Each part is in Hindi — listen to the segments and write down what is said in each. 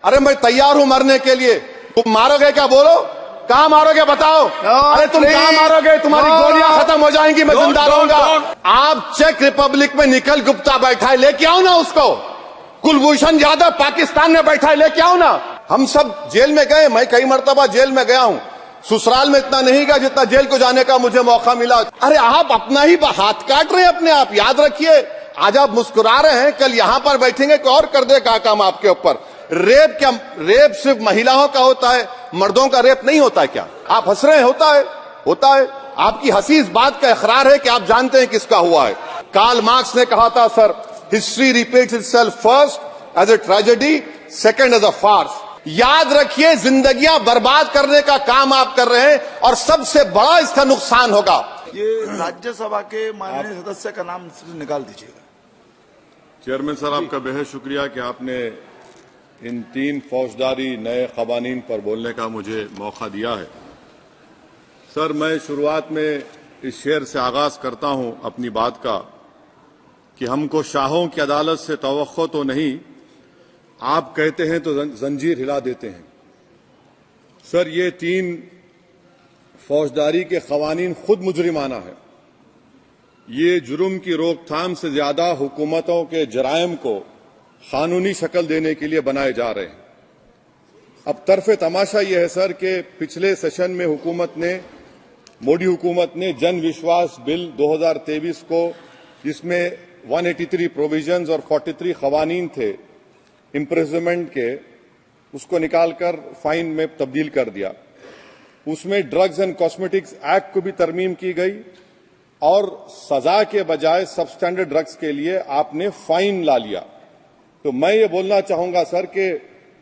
अरे मैं तैयार हूं मरने के लिए। तुम मारोगे क्या? बोलो, कहां मारोगे बताओ। अरे तुम कहां मारोगे? तुम्हारी गोलियां खत्म हो जाएंगी, मैं जिंदा रहूंगा। आप चेक रिपब्लिक में निखिल गुप्ता बैठा है, लेके आओ ना उसको। कुलभूषण यादव पाकिस्तान में बैठा है, लेके आओ ना। हम सब जेल में गए, मैं कई मर्तबा जेल में गया हूं। ससुराल में इतना नहीं गया जितना जेल को जाने का मुझे मौका मिला। अरे आप अपना ही हाथ काट रहे हैं अपने आप। याद रखिए, आज आप मुस्कुरा रहे हैं, कल यहां पर बैठेंगे कोई और कर देगा काम आपके ऊपर। रेप क्या? रेप सिर्फ महिलाओं का होता है, मर्दों का रेप नहीं होता क्या? आप हंस रहे हैं, होता है, होता है। आपकी हंसी इस बात का इकरार है कि आप जानते हैं किसका हुआ है। कार्ल मार्क्स ने कहा था, sir, history repeats itself first as a tragedy, second as a farce. याद रखिए, जिंदगियां बर्बाद करने का काम आप कर रहे हैं और सबसे बड़ा इसका नुकसान होगा। ये राज्यसभा के माननीय सदस्य का नाम निकाल दीजिएगा। चेयरमैन सर, आपका बेहद शुक्रिया कि आपने इन 3 फौजदारी नए कवानीन पर बोलने का मुझे मौका दिया है। सर, मैं शुरुआत में इस शेर से आगाज करता हूं अपनी बात का कि हमको शाहों की अदालत से तवक्को तो नहीं, आप कहते हैं तो जंजीर हिला देते हैं। सर, ये 3 फौजदारी के कवानीन खुद मुजरिमाना है। ये जुर्म की रोकथाम से ज्यादा हुकूमतों के जराइम को कानूनी शक्ल देने के लिए बनाए जा रहे हैं। अब तरफे तमाशा यह है सर कि पिछले सेशन में मोदी हुकूमत ने जन विश्वास बिल 2023 को, जिसमें 183 प्रोविजंस और 43 कवानीन थे इम्प्रिजनमेंट के, उसको निकालकर फाइन में तब्दील कर दिया। उसमें ड्रग्स एंड कॉस्मेटिक्स एक्ट को भी तरमीम की गई और सजा के बजाय सबस्टैंडर्ड ड्रग्स के लिए आपने फाइन ला लिया। तो मैं ये बोलना चाहूंगा सर कि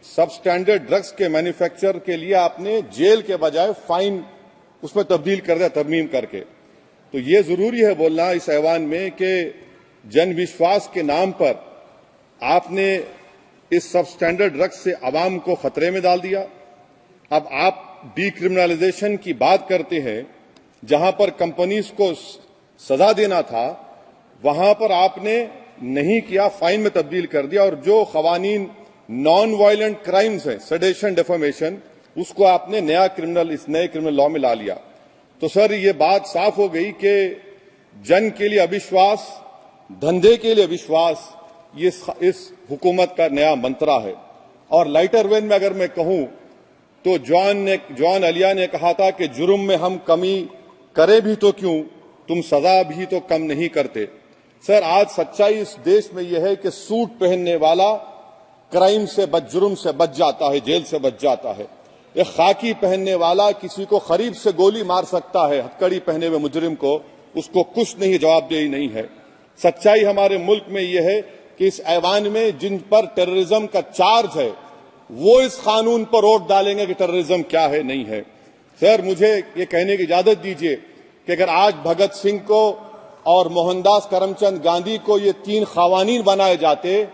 सबस्टैंडर्ड ड्रग्स के मैन्युफैक्चर के लिए आपने जेल के बजाय फाइन उसमें तब्दील कर दिया तरमीम करके। तो ये जरूरी है बोलना इस ऐवान में कि जन विश्वास के नाम पर आपने इस सबस्टैंडर्ड ड्रग्स से आवाम को खतरे में डाल दिया। अब आप डीक्रिमिनलाइजेशन की बात करते हैं, जहां पर कंपनीज को सजा देना था वहां पर आपने नहीं किया, फाइन में तब्दील कर दिया। और जो कवानीन नॉन वायलेंट क्राइम्स है, सेडेशन, डेफेमेशन, उसको आपने इस नए क्रिमिनल लॉ में ला लिया। तो सर, ये बात साफ हो गई कि जन के लिए अविश्वास, धंधे के लिए विश्वास, ये इस हुकूमत का नया मंत्रा है। और लाइटर वेन में अगर मैं कहूं तो जॉन अलिया ने कहा था कि जुर्म में हम कमी करें भी तो क्यों, तुम सजा भी तो कम नहीं करते। सर, आज सच्चाई इस देश में यह है कि सूट पहनने वाला क्राइम से जुर्म से बच जाता है, जेल से बच जाता है। एक खाकी पहनने वाला किसी को करीब से गोली मार सकता है, हथकड़ी पहने हुए मुजरिम को, उसको कुछ नहीं, जवाबदेही नहीं है। सच्चाई हमारे मुल्क में यह है कि इस ऐवान में जिन पर टेररिज्म का चार्ज है वो इस कानून पर वोट डालेंगे कि टेररिज्म क्या है, नहीं है। सर, मुझे ये कहने की इजाजत दीजिए कि अगर आज भगत सिंह को और मोहनदास करमचंद गांधी को ये 3 कवानीन बनाए जाते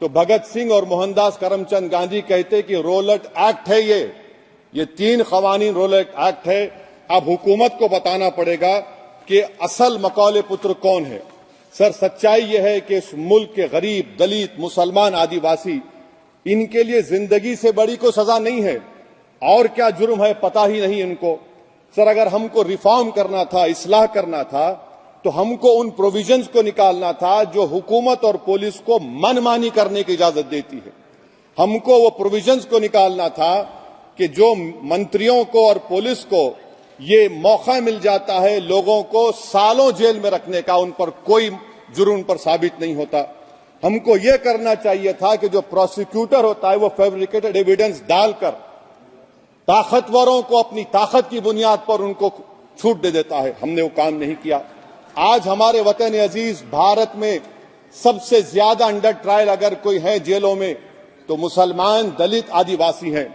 तो भगत सिंह और मोहनदास करमचंद गांधी कहते कि रोलट एक्ट है, ये 3 कवानीन रोलट एक्ट है। अब हुकूमत को बताना पड़ेगा कि असल मकौले पुत्र कौन है। सर, सच्चाई यह है कि इस मुल्क के गरीब, दलित, मुसलमान, आदिवासी, इनके लिए जिंदगी से बड़ी कोई सजा नहीं है। और क्या जुर्म है पता ही नहीं इनको। सर, अगर हमको रिफॉर्म करना था, इस्लाह करना था, तो हमको उन प्रोविजंस को निकालना था जो हुकूमत और पुलिस को मनमानी करने की इजाजत देती है। हमको वो प्रोविजंस को निकालना था कि जो मंत्रियों को और पुलिस को ये मौका मिल जाता है लोगों को सालों जेल में रखने का, उन पर कोई जुर्म पर साबित नहीं होता। हमको ये करना चाहिए था कि जो प्रोसिक्यूटर होता है वो फैब्रिकेटेड एविडेंस डालकर ताकतवरों को अपनी ताकत की बुनियाद पर उनको छूट दे देता है। हमने वो काम नहीं किया। आज हमारे वतन अजीज भारत में सबसे ज्यादा अंडर ट्रायल अगर कोई है जेलों में तो मुसलमान, दलित, आदिवासी हैं।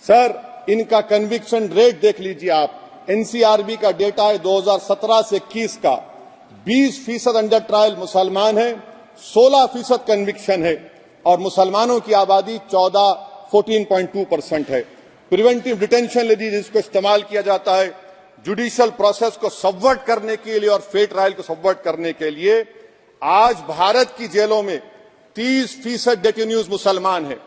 सर, इनका कन्विक्शन रेट देख लीजिए आप। एनसीआरबी का डेटा है 2017 से 21 का, 20% अंडर ट्रायल मुसलमान है, 16% कन्विक्शन है और मुसलमानों की आबादी 14.2% है। प्रिवेंटिव डिटेंशन यदि जिसको इस्तेमाल किया जाता है जुडिशियल प्रोसेस को सबवर्ट करने के लिए और फेयर ट्रायल को सबवर्ट करने के लिए, आज भारत की जेलों में 30% डेटेन्यूज मुसलमान हैं।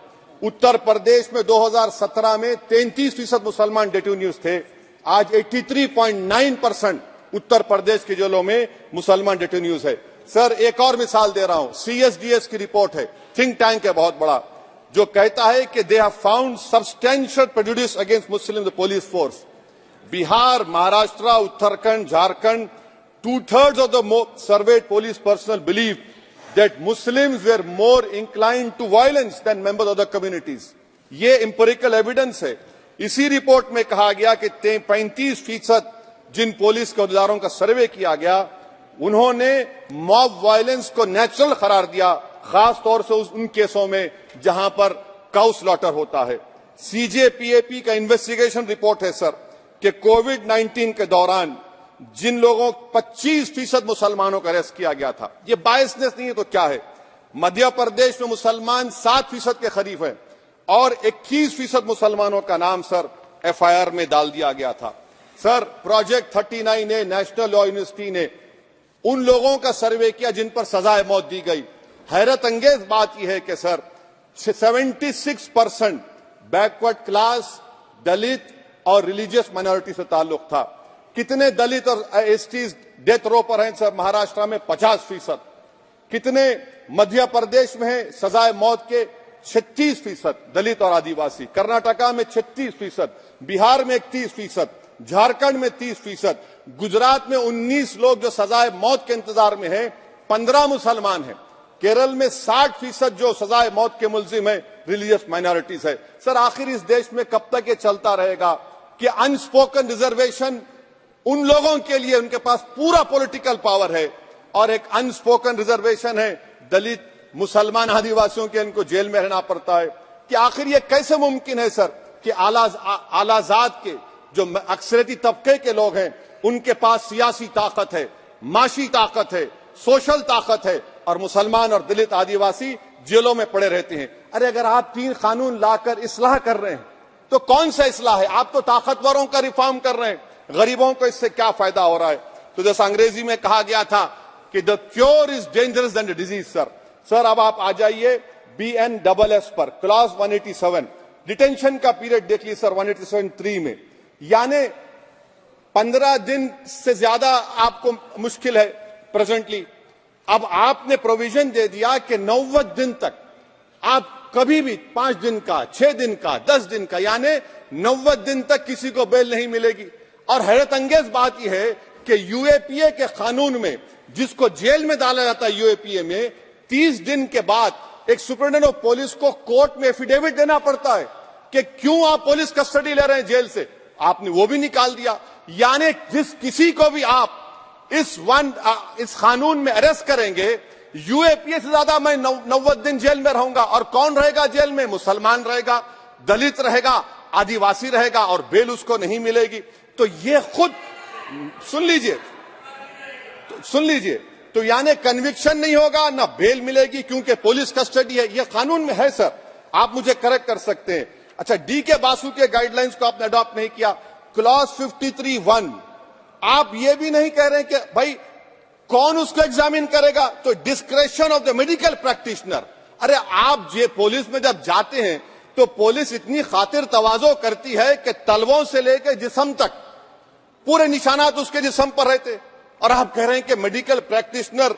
उत्तर प्रदेश में 2017 में 33% मुसलमान डेटेन्यूज थे। आज 83.9% उत्तर प्रदेश की जेलों में मुसलमान डेटेन्यूज है। सर एक और मिसाल दे रहा हूं, CSDS की रिपोर्ट है, थिंक टैंक है बहुत बड़ा, जो कहता है कि they have found substantial prejudice against Muslim the police force. Bihar, Maharashtra, Uttarakhand, Jharkhand, 2/3 of the surveyed police personnel believe that Muslims were more inclined to violence than members of the communities. ये empirical evidence है। इसी रिपोर्ट में कहा गया कि 35% जिन पुलिस के अहदेदारों का सर्वे किया गया, उन्होंने मॉब वायलेंस को नेचुरल करार दिया, खास तौर से उन केसों में जहां पर काउ स्लॉटर होता है। CJPAP का इन्वेस्टिगेशन रिपोर्ट है सर कि कोविड-19 के दौरान जिन लोगों 25% मुसलमानों का अरेस्ट किया गया था, ये बायसनेस नहीं है तो क्या है। मध्य प्रदेश में मुसलमान 7% के करीब हैं और 21% मुसलमानों का नाम सर FIR में डाल दिया गया था। सर प्रोजेक्ट 39 ने, नेशनल लॉ यूनिवर्सिटी ने उन लोगों का सर्वे किया जिन पर सजाए मौत दी गई। हैरत अंगेज बात यह है कि सर 76% बैकवर्ड क्लास, दलित और रिलीजियस माइनॉरिटी से ताल्लुक था। कितने दलित और STs डेथ रो पर हैं सर? महाराष्ट्र में 50%। कितने मध्य प्रदेश में है सजाए मौत के? 36% दलित और आदिवासी। कर्नाटका में 36%, बिहार में 31%, झारखंड में 30%, गुजरात में 19 लोग जो सजाए मौत के इंतजार में हैं, 15 मुसलमान हैं। केरल में 60% जो सजाए मौत के मुलजिम है रिलीजियस माइनॉरिटीज है। सर आखिर इस देश में कब तक ये चलता रहेगा कि अनस्पोकन रिजर्वेशन उन लोगों के लिए, उनके पास पूरा पॉलिटिकल पावर है, और एक अनस्पोकन रिजर्वेशन है दलित, मुसलमान, आदिवासियों के, इनको जेल में रहना पड़ता है। कि आखिर ये कैसे मुमकिन है सर कि आलाजात के जो अक्सरियती तबके के लोग हैं, उनके पास सियासी ताकत है, माशी ताकत है, सोशल ताकत है, और मुसलमान और दलित आदिवासी जेलों में पड़े रहते हैं। अरे अगर आप 3 कानून लाकर इस्लाह कर रहे हैं तो कौन सा इस्लाह है? आप तो ताकतवरों का रिफॉर्म कर रहे हैं, गरीबों को इससे क्या फायदा हो रहा है? तो जैसा अंग्रेजी में कहा गया था कि the cure is dangerous than the disease. Sir अब आप आ जाइए BNSS पर, क्लॉज 187, डिटेंशन का पीरियड देख लीजिए सर 187(3) में, यानी 15 दिन से ज्यादा आपको मुश्किल है प्रेजेंटली। अब आपने प्रोविजन दे दिया कि 90 दिन तक आप कभी भी 5 दिन का, 6 दिन का, 10 दिन का, यानी 90 दिन तक किसी को बेल नहीं मिलेगी। और हैरत अंगेज बात यह है कि UAPA के कानून में जिसको जेल में डाला जाता है UAPA में, 30 दिन के बाद एक सुपरिटेंडेंट ऑफ पुलिस को कोर्ट में एफिडेविट देना पड़ता है कि क्यों आप पुलिस कस्टडी ले रहे हैं जेल से। आपने वो भी निकाल दिया। यानी जिस किसी को भी आप इस कानून में अरेस्ट करेंगे, UAPA से ज्यादा मैं 90 दिन जेल में रहूंगा। और कौन रहेगा जेल में? मुसलमान रहेगा, दलित रहेगा, आदिवासी रहेगा, और बेल उसको नहीं मिलेगी। तो ये खुद सुन लीजिए, तो यानी कन्विक्शन नहीं होगा, ना बेल मिलेगी, क्योंकि पुलिस कस्टडी है। ये कानून में है सर, आप मुझे करेक्ट कर सकते हैं। अच्छा, DK बासु के गाइडलाइंस को आपने अडॉप्ट नहीं किया। क्लॉज 53(1), आप ये भी नहीं कह रहे कि भाई कौन उसको एग्जामिन करेगा, तो discretion of the medical practitioner. अरे आप ये पुलिस में जब जाते हैं तो पुलिस इतनी खातिर तवाज़ो करती है कि तलवों से लेकर जिस्म तक पूरे निशानात उसके जिस्म पर रहते, और आप कह रहे हैं कि मेडिकल प्रैक्टिशनर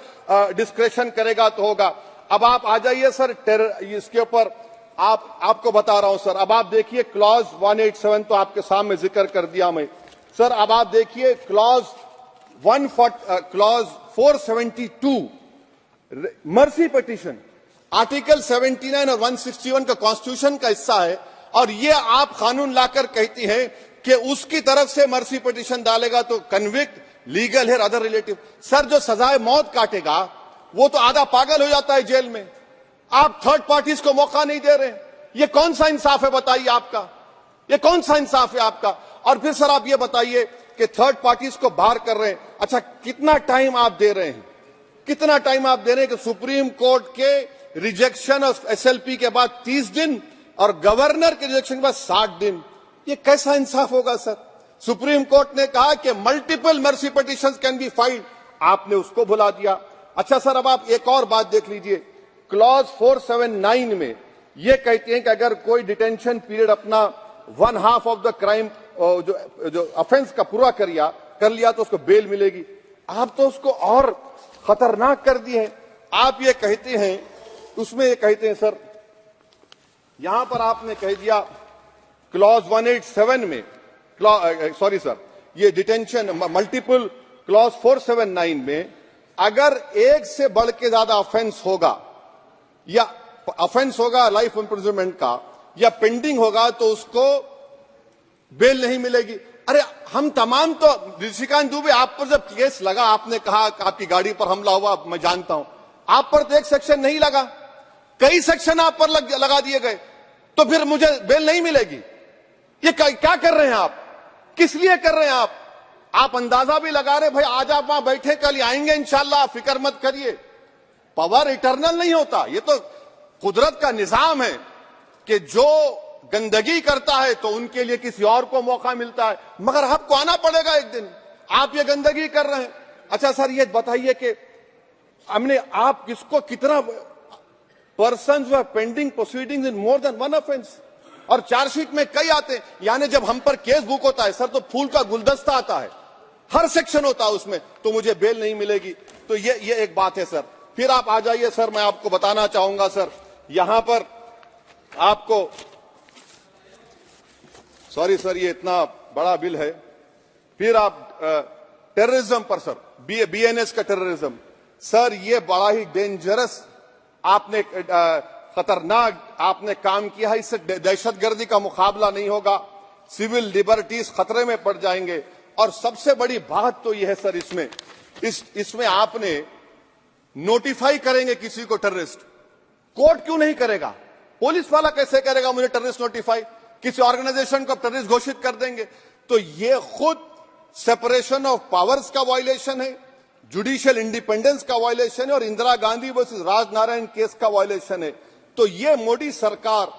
डिस्क्रेशन करेगा तो होगा। अब आप आ जाइए सर इसके ऊपर आपको बता रहा हूं सर। अब आप देखिए क्लॉज 187 तो आपके सामने जिक्र कर दिया मैं सर। अब आप देखिए क्लॉज 472 मर्सी पिटीशन, आर्टिकल 79 और 161 का कॉन्स्टिट्यूशन का हिस्सा है, और ये आप कानून लाकर कहती हैं कि उसकी तरफ से मर्सी पिटीशन डालेगा तो कन्विक्ट, लीगल है, अदर रिलेटिव। सर जो सजाए मौत काटेगा वो तो आधा पागल हो जाता है जेल में, आप थर्ड पार्टीज को मौका नहीं दे रहे। ये कौन सा इंसाफ है बताइए आपका? ये कौन सा इंसाफ है आपका? और फिर सर आप ये बताइए कि थर्ड पार्टीज को बाहर कर रहे हैं। अच्छा, कितना टाइम आप दे रहे हैं? कितना टाइम आप दे रहे हैं कि सुप्रीम कोर्ट के रिजेक्शन ऑफ SLP के बाद 30 दिन और गवर्नर के रिजेक्शन के बाद 60 दिन? ये कैसा इंसाफ होगा सर? सुप्रीम कोर्ट ने कहा कि multiple mercy petitions can be filed, आपने उसको भुला दिया। अच्छा सर, अब आप एक और बात देख लीजिए, क्लॉज 479 में ये कहती हैं कि अगर कोई डिटेंशन पीरियड अपना 1/2 ऑफ द क्राइम जो ऑफेंस का पूरा कर लिया तो उसको बेल मिलेगी। आप तो उसको और खतरनाक कर दिए हैं। आप ये कहते हैं, उसमें ये कहते हैं सर, यहां पर आपने कह दिया क्लॉज 187 में, सॉरी सर, ये डिटेंशन मल्टीपल क्लॉज 479 में अगर एक से बढ़ के ज्यादा ऑफेंस होगा या ऑफेंस होगा लाइफ इंप्रिजनमेंट का या पेंडिंग होगा तो उसको बेल नहीं मिलेगी। अरे हम तमाम तो, ऋषिकांत दुबे आप पर जब केस लगा, आपने कहा कि आपकी गाड़ी पर हमला हुआ, मैं जानता हूं, आप पर तो एक सेक्शन नहीं लगा, कई सेक्शन आप पर लगा दिए गए, तो फिर मुझे बेल नहीं मिलेगी। ये क्या कर रहे हैं आप, किस लिए कर रहे हैं आप अंदाजा भी लगा रहे, भाई आज आप वहां बैठे, कल आएंगे इंशाल्लाह, फिक्र मत करिए। पावर इटर्नल नहीं होता, ये तो कुदरत का निजाम है कि जो गंदगी करता है तो उनके लिए किसी और को मौका मिलता है, मगर आपको आना पड़ेगा एक दिन। आप ये गंदगी कर रहे हैं। अच्छा सर, ये बताइए कि हमने आप किसको कितना पर्सन्स वर पेंडिंग प्रोसीडिंग्स इन मोर देन वन ऑफेंस, और चार्जशीट में कई आते हैं। यानी जब हम पर केस बुक होता है सर तो फूल का गुलदस्ता आता है, हर सेक्शन होता है उसमें, तो मुझे बेल नहीं मिलेगी। तो ये एक बात है सर। फिर आप आ जाइए सर, मैं आपको बताना चाहूंगा सर, यहां पर आपको, सॉरी सर, ये इतना बड़ा बिल है। फिर आप टेररिज्म पर सर, बीएनएस का टेररिज्म सर, ये बड़ा ही डेंजरस आपने खतरनाक आपने काम किया है। इससे दहशतगर्दी का मुकाबला नहीं होगा, सिविल लिबर्टीज खतरे में पड़ जाएंगे। और सबसे बड़ी बात तो यह है सर, इसमें आपने नोटिफाई करेंगे किसी को टेररिस्ट, कोर्ट क्यों नहीं करेगा? पुलिस वाला कैसे करेगा मुझे टेररिस्ट नोटिफाई? किसी ऑर्गेनाइजेशन को टेररिस्ट घोषित कर देंगे। तो ये खुद सेपरेशन ऑफ पावर्स का वायलेशन है, जुडिशियल इंडिपेंडेंस का वायलेशन है और इंदिरा गांधी वर्सेस राजनारायण केस का वायलेशन है। तो ये मोदी सरकार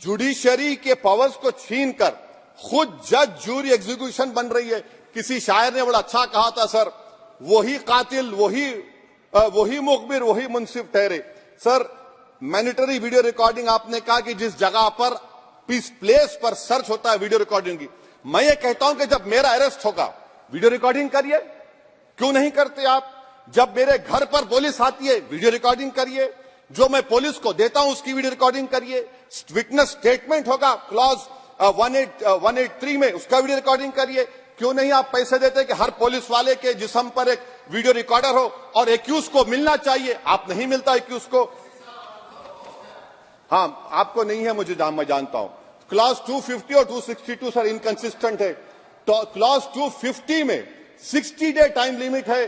जुडिशरी के पावर्स को छीनकर खुद जज, जूरी, एग्जीक्यूशन बन रही है। किसी शायर ने बड़ा अच्छा कहा था सर, वही कातिल, वही मुखबिर, वही मुंसिफ ठहरे। सर, मैंडेटरी वीडियो रिकॉर्डिंग आपने कहा कि जिस जगह पर इस प्लेस पर सर्च होता है वीडियो रिकॉर्डिंग की, मैं ये कहता हूं कि जब मेरा अरेस्ट होगा वीडियो रिकॉर्डिंग करिए, क्यों नहीं करते आप? जब मेरे घर पर पुलिस आती है वीडियो रिकॉर्डिंग करिए, जो मैं पुलिस को देता हूं उसकी वीडियो रिकॉर्डिंग करिए, विटनेस स्टेटमेंट होगा क्लॉज 183 में, उसका वीडियो रिकॉर्डिंग करिए। क्यों नहीं आप पैसे देते कि हर पुलिस वाले के जिस्म पर एक वीडियो रिकॉर्डर हो और एक्यूज को मिलना चाहिए? आप नहीं मिलता एक्यूज को। हाँ, आपको नहीं है, मैं जानता हूं। क्लॉज 250 और 262 सर इनकंसिस्टेंट है। तो क्लॉज 250 में 60 डे टाइम लिमिट है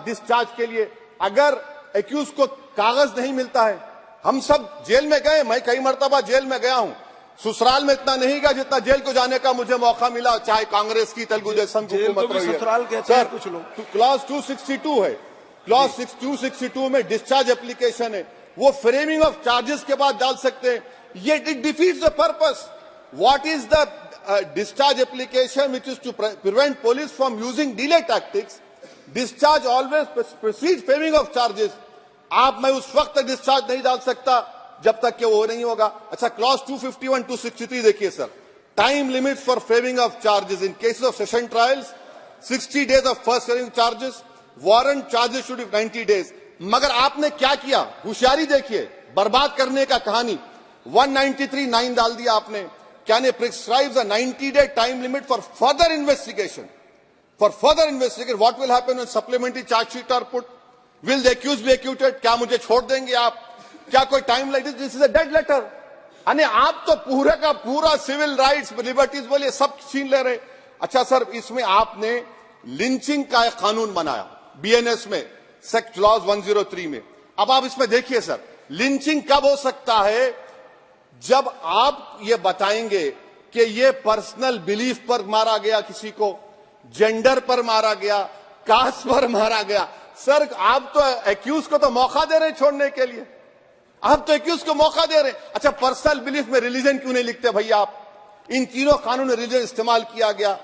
डिस्चार्ज के लिए। अगर एक्यूज को कागज नहीं मिलता है, हम सब जेल में गए, मैं कई मर्तबा जेल में गया हूं, ससुराल में इतना नहीं गया जितना जेल को जाने का मुझे मौका मिला, चाहे कांग्रेस की, तेलुगु देशम की हुकूमत रही है। ससुराल कहते हैं कुछ लोग। क्लॉज 262 है, क्लॉज 262 में डिस्चार्ज एप्लीकेशन है, वो फ्रेमिंग ऑफ चार्जेस के बाद डाल सकते हैं। ये it defeats the purpose. What is the discharge application which is to prevent police from using delay tactics? Discharge always precedes paying of charges. आप मैं उस वक्त तक डिस्चार्ज नहीं डाल सकता जब तक कि वो नहीं होगा। अच्छा, क्लॉज 251 263 देखिए sir, time limits for framing of charges in cases of session trials 60 days of first hearing charges, warrant charges should be 90 days। मगर आपने क्या किया, होशियारी देखिए, बर्बाद करने का कहानी। 193(9) डाल दिया आपने, Can it prescribe a 90-day time limit for further investigation? For further investigation, what will happen when supplementary charge sheet are put? Will the accused be acquitted? क्या मुझे छोड़ देंगे आप? क्या कोई time like this is a dead letter? यानी आप तो पूरे का पूरा सिविल राइट्स, लिबर्टीज बोलिए सब छीन ले रहे। अच्छा सर, इसमें आपने लिंचिंग का एक कानून बनाया बीएनएस में, सेक्ट क्लॉज 103 में। अब आप इसमें देखिए सर, लिंचिंग कब हो सकता है? जब आप ये बताएंगे कि ये पर्सनल बिलीफ पर मारा गया, किसी को जेंडर पर मारा गया, कास्ट पर मारा गया। सर, आप तो एक्यूज को तो मौका दे रहे हैं छोड़ने के लिए, आप तो एक्यूज को मौका दे रहे हैं। अच्छा, पर्सनल बिलीफ में रिलीजन क्यों नहीं लिखते भैया आप? इन तीनों कानून में रिलीजन इस्तेमाल किया गया।